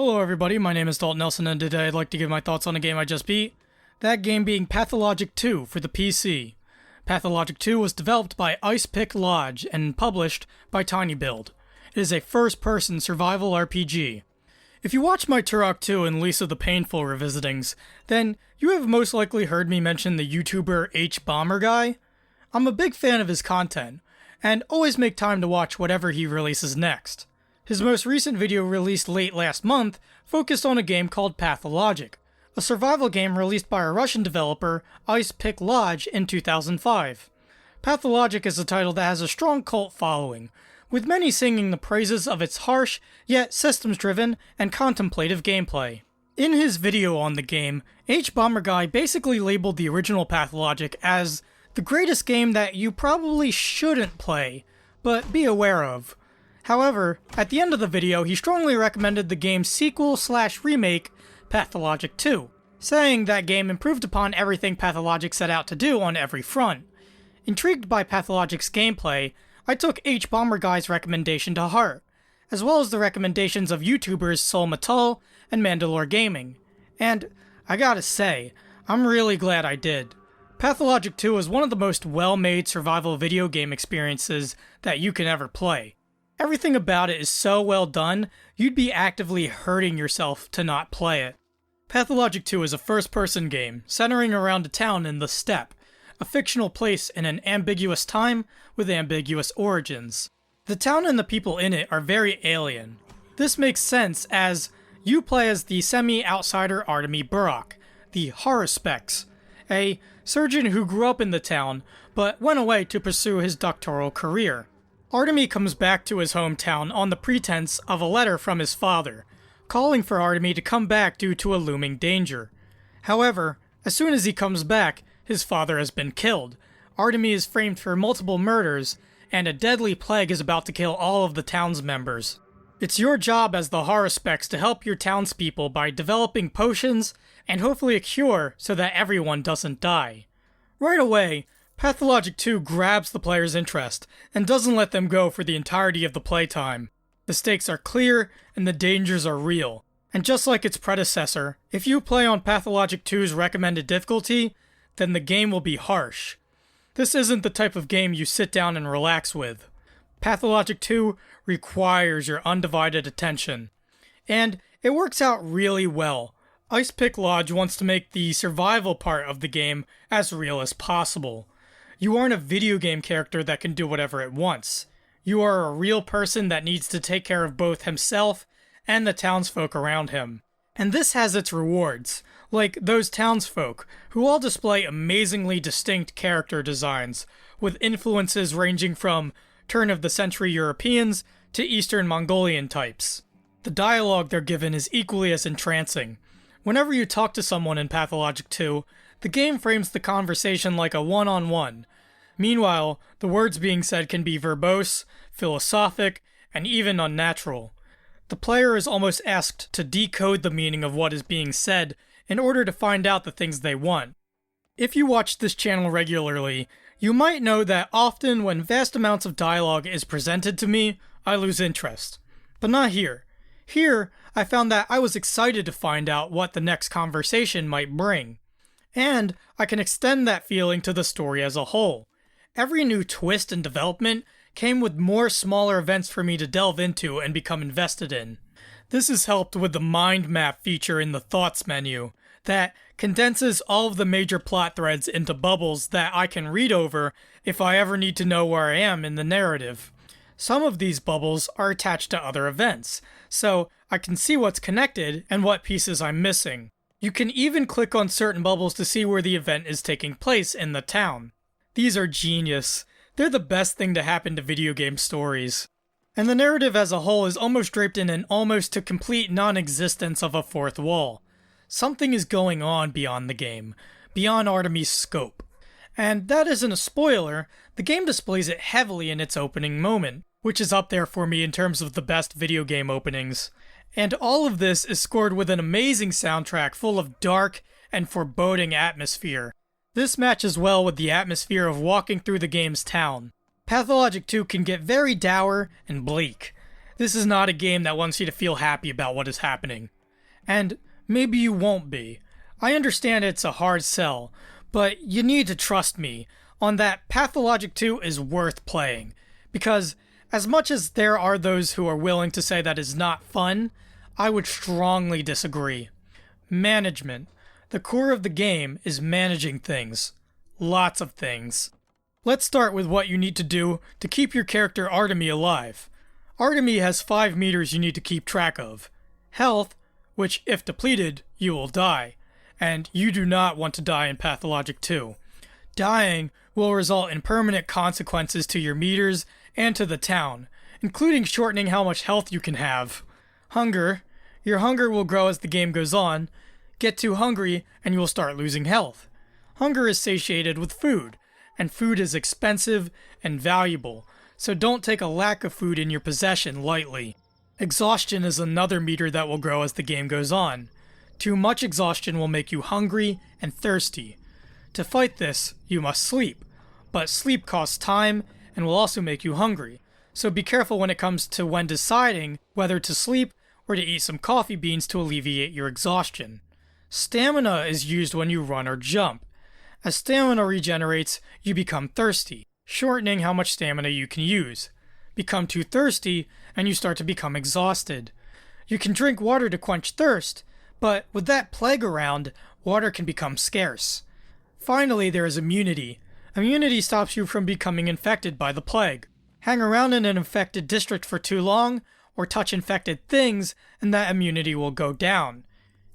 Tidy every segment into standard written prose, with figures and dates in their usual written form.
Hello everybody, my name is Daulton Nelson and today I'd like to give my thoughts on a game I just beat. That game being Pathologic 2 for the PC. Pathologic 2 was developed by Backloggd and published by tinyBuild. It is a first-person survival RPG. If you watch my Turok 2 and Lisa the Painful revisitings, then you have most likely heard me mention the YouTuber H-Bomber guy. I'm a big fan of his content, and always make time to watch whatever he releases next. His most recent video released late last month focused on a game called Pathologic, a survival game released by a Russian developer, Backloggd, in 2005. Pathologic is a title that has a strong cult following, with many singing the praises of its harsh, yet systems-driven and contemplative gameplay. In his video on the game, H-Bomber Guy basically labeled the original Pathologic as the greatest game that you probably shouldn't play, but be aware of. However, at the end of the video, he strongly recommended the game's sequel/remake, Pathologic 2, saying that game improved upon everything Pathologic set out to do on every front. Intrigued by Pathologic's gameplay, I took H-Bomber Guy's recommendation to heart, as well as the recommendations of YouTubers Sol Matul and Mandalore Gaming. And, I gotta say, I'm really glad I did. Pathologic 2 is one of the most well-made survival video game experiences that you can ever play. Everything about it is so well done, you'd be actively hurting yourself to not play it. Pathologic 2 is a first-person game, centering around a town in the Steppe, a fictional place in an ambiguous time with ambiguous origins. The town and the people in it are very alien. This makes sense as you play as the semi-outsider Artemy Burakh, the horror specs, a surgeon who grew up in the town, but went away to pursue his doctoral career. Artemy comes back to his hometown on the pretense of a letter from his father, calling for Artemy to come back due to a looming danger. However, as soon as he comes back, his father has been killed. Artemy is framed for multiple murders, and a deadly plague is about to kill all of the town's members. It's your job as the horror specs to help your townspeople by developing potions and hopefully a cure so that everyone doesn't die. Right away, Pathologic 2 grabs the player's interest and doesn't let them go for the entirety of the playtime. The stakes are clear and the dangers are real. And just like its predecessor, if you play on Pathologic 2's recommended difficulty, then the game will be harsh. This isn't the type of game you sit down and relax with. Pathologic 2 requires your undivided attention. And it works out really well. Backloggd wants to make the survival part of the game as real as possible. You aren't a video game character that can do whatever it wants. You are a real person that needs to take care of both himself and the townsfolk around him. And this has its rewards, like those townsfolk, who all display amazingly distinct character designs, with influences ranging from turn-of-the-century Europeans to Eastern Mongolian types. The dialogue they're given is equally as entrancing. Whenever you talk to someone in Pathologic 2, the game frames the conversation like a one-on-one. Meanwhile, the words being said can be verbose, philosophic, and even unnatural. The player is almost asked to decode the meaning of what is being said in order to find out the things they want. If you watch this channel regularly, you might know that often when vast amounts of dialogue is presented to me, I lose interest. But not here. Here, I found that I was excited to find out what the next conversation might bring. And I can extend that feeling to the story as a whole. Every new twist and development came with more smaller events for me to delve into and become invested in. This is helped with the mind map feature in the thoughts menu that condenses all of the major plot threads into bubbles that I can read over if I ever need to know where I am in the narrative. Some of these bubbles are attached to other events, so I can see what's connected and what pieces I'm missing. You can even click on certain bubbles to see where the event is taking place in the town. These are genius. They're the best thing to happen to video game stories. And the narrative as a whole is almost draped in an almost to complete non-existence of a fourth wall. Something is going on beyond the game, beyond Artemy's scope. And that isn't a spoiler, the game displays it heavily in its opening moment, which is up there for me in terms of the best video game openings. And all of this is scored with an amazing soundtrack full of dark and foreboding atmosphere. This matches well with the atmosphere of walking through the game's town. Pathologic 2 can get very dour and bleak. This is not a game that wants you to feel happy about what is happening. And maybe you won't be. I understand it's a hard sell, but you need to trust me on that Pathologic 2 is worth playing. Because as much as there are those who are willing to say that is not fun, I would strongly disagree. Management. The core of the game is managing things. Lots of things. Let's start with what you need to do to keep your character Artemy alive. Artemy has 5 meters you need to keep track of. Health, which if depleted, you will die. And you do not want to die in Pathologic 2. Dying will result in permanent consequences to your meters and to the town, including shortening how much health you can have. Hunger. Your hunger will grow as the game goes on. Get too hungry and you will start losing health. Hunger is satiated with food, and food is expensive and valuable, so don't take a lack of food in your possession lightly. Exhaustion is another meter that will grow as the game goes on. Too much exhaustion will make you hungry and thirsty. To fight this, you must sleep, but sleep costs time and will also make you hungry, so be careful when it comes to when deciding whether to sleep or to eat some coffee beans to alleviate your exhaustion. Stamina is used when you run or jump. As stamina regenerates, you become thirsty, shortening how much stamina you can use. Become too thirsty, and you start to become exhausted. You can drink water to quench thirst, but with that plague around, water can become scarce. Finally, there is immunity. Immunity stops you from becoming infected by the plague. Hang around in an infected district for too long, or touch infected things, and that immunity will go down.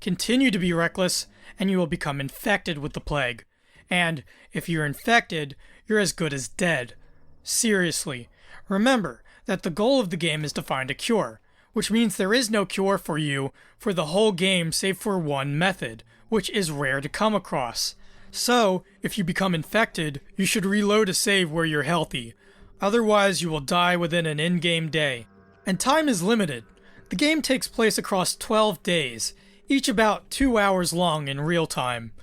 Continue to be reckless, and you will become infected with the plague. And if you're infected, you're as good as dead. Seriously, remember that the goal of the game is to find a cure, which means there is no cure for you for the whole game save for one method, which is rare to come across. So, if you become infected, you should reload a save where you're healthy. Otherwise, you will die within an in-game day. And time is limited. The game takes place across 12 days, each about 2 hours long in real time.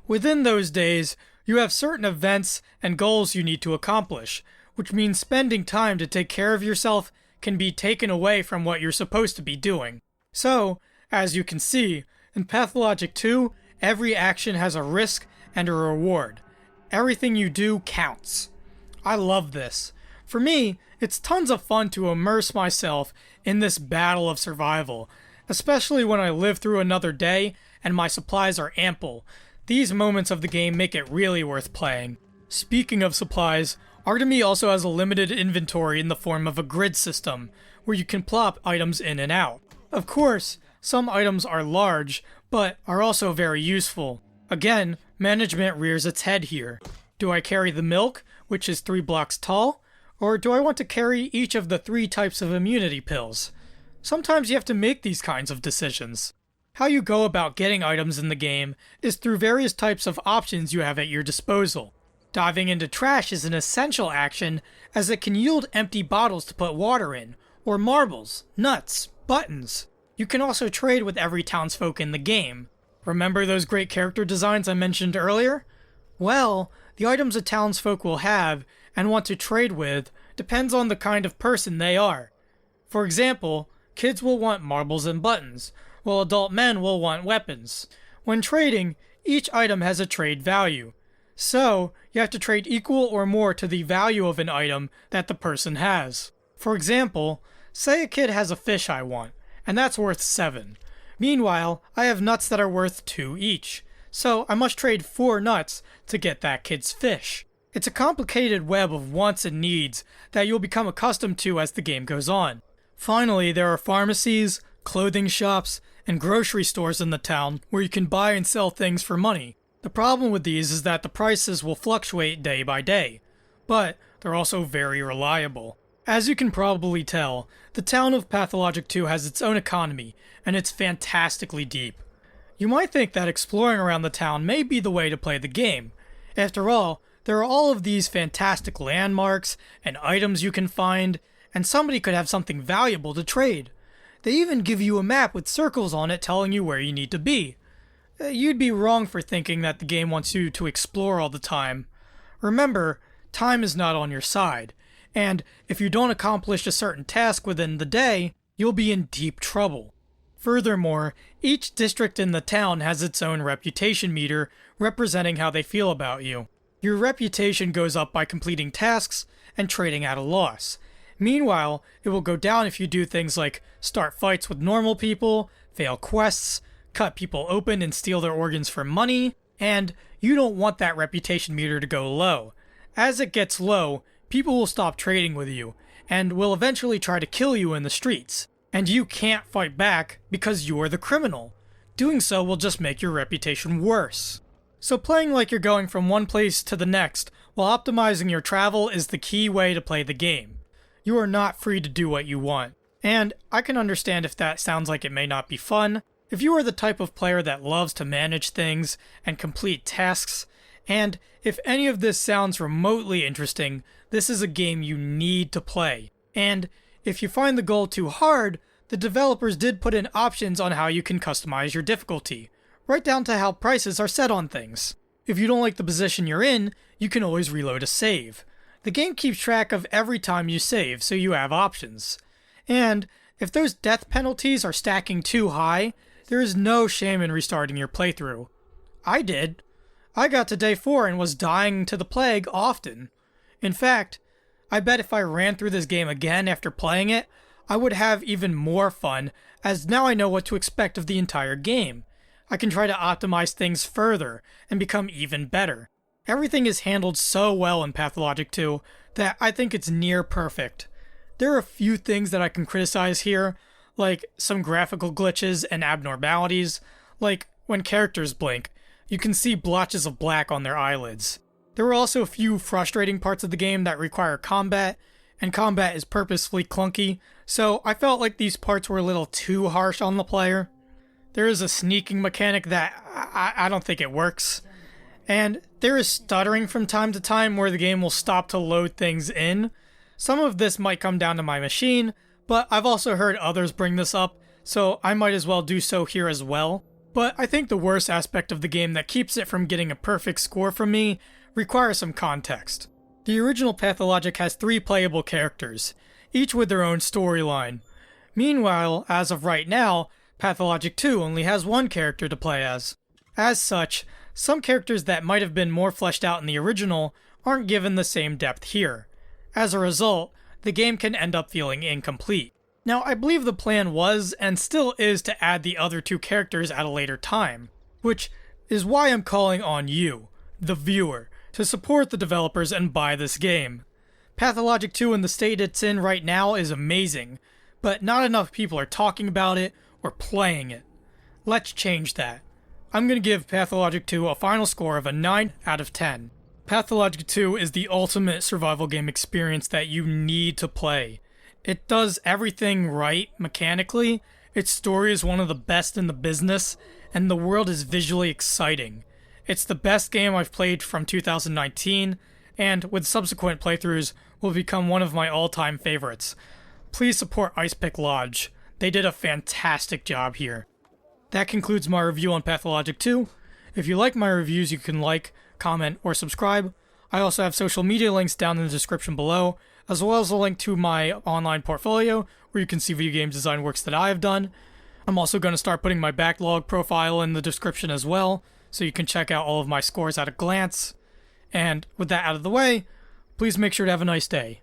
Within those days, you have certain events and goals you need to accomplish, which means spending time to take care of yourself can be taken away from what you're supposed to be doing. So, as you can see, in Pathologic 2, every action has a risk and a reward. Everything you do counts. I love this. For me, it's tons of fun to immerse myself in this battle of survival, especially when I live through another day and my supplies are ample. These moments of the game make it really worth playing. Speaking of supplies, Artemy also has a limited inventory in the form of a grid system, where you can plop items in and out. Of course, some items are large, but are also very useful. Again, management rears its head here. Do I carry the milk, which is 3 blocks tall? Or do I want to carry each of the 3 types of immunity pills? Sometimes you have to make these kinds of decisions. How you go about getting items in the game is through various types of options you have at your disposal. Diving into trash is an essential action, as it can yield empty bottles to put water in, or marbles, nuts, buttons. You can also trade with every townsfolk in the game. Remember those great character designs I mentioned earlier? Well, the items a townsfolk will have and want to trade with depends on the kind of person they are. For example, kids will want marbles and buttons, while adult men will want weapons. When trading, each item has a trade value. So, you have to trade equal or more to the value of an item that the person has. For example, say a kid has a fish I want, and that's worth 7. Meanwhile, I have nuts that are worth 2 each, so I must trade 4 nuts to get that kid's fish. It's a complicated web of wants and needs that you'll become accustomed to as the game goes on. Finally, there are pharmacies, clothing shops, and grocery stores in the town where you can buy and sell things for money. The problem with these is that the prices will fluctuate day by day, but they're also very reliable. As you can probably tell, the town of Pathologic 2 has its own economy, and it's fantastically deep. You might think that exploring around the town may be the way to play the game. After all, there are all of these fantastic landmarks and items you can find, and somebody could have something valuable to trade. They even give you a map with circles on it telling you where you need to be. You'd be wrong for thinking that the game wants you to explore all the time. Remember, time is not on your side. and if you don't accomplish a certain task within the day, you'll be in deep trouble. Furthermore, each district in the town has its own reputation meter representing how they feel about you. Your reputation goes up by completing tasks and trading at a loss. Meanwhile, it will go down if you do things like start fights with normal people, fail quests, cut people open and steal their organs for money, and you don't want that reputation meter to go low. As it gets low, people will stop trading with you, and will eventually try to kill you in the streets. And you can't fight back because you're the criminal. Doing so will just make your reputation worse. So playing like you're going from one place to the next while optimizing your travel is the key way to play the game. You are not free to do what you want. And I can understand if that sounds like it may not be fun. If you are the type of player that loves to manage things and complete tasks, and if any of this sounds remotely interesting, this is a game you need to play. And if you find the goal too hard, the developers did put in options on how you can customize your difficulty, right down to how prices are set on things. If you don't like the position you're in, you can always reload a save. The game keeps track of every time you save, so you have options. And if those death penalties are stacking too high, there is no shame in restarting your playthrough. I did. I got to day 4 and was dying to the plague often. In fact, I bet if I ran through this game again after playing it, I would have even more fun, as now I know what to expect of the entire game. I can try to optimize things further and become even better. Everything is handled so well in Pathologic 2 that I think it's near perfect. There are a few things that I can criticize here, like some graphical glitches and abnormalities, like when characters blink, you can see blotches of black on their eyelids. There were also a few frustrating parts of the game that require combat, and combat is purposefully clunky, so I felt like these parts were a little too harsh on the player. There is a sneaking mechanic that I don't think it works, and there is stuttering from time to time where the game will stop to load things in. Some of this might come down to my machine, but I've also heard others bring this up, so I might as well do so here as well. But I think the worst aspect of the game that keeps it from getting a perfect score from me requires some context. The original Pathologic has 3 playable characters, each with their own storyline. Meanwhile, as of right now, Pathologic 2 only has 1 character to play as. As such, some characters that might have been more fleshed out in the original aren't given the same depth here. As a result, the game can end up feeling incomplete. Now, I believe the plan was, and still is, to add the other 2 characters at a later time, which is why I'm calling on you, the viewer, to support the developers and buy this game. Pathologic 2 in the state it's in right now is amazing, but not enough people are talking about it or playing it. Let's change that. I'm going to give Pathologic 2 a final score of a 9 out of 10. Pathologic 2 is the ultimate survival game experience that you need to play. It does everything right mechanically, its story is one of the best in the business, and the world is visually exciting. It's the best game I've played from 2019, and with subsequent playthroughs will become one of my all-time favorites. Please support Backloggd. They did a fantastic job here. That concludes my review on Pathologic 2. If you like my reviews, you can like, comment, or subscribe. I also have social media links down in the description below, as well as a link to my online portfolio, where you can see video game design works that I have done. I'm also going to start putting my Backloggd profile in the description as well, so you can check out all of my scores at a glance. And with that out of the way, please make sure to have a nice day.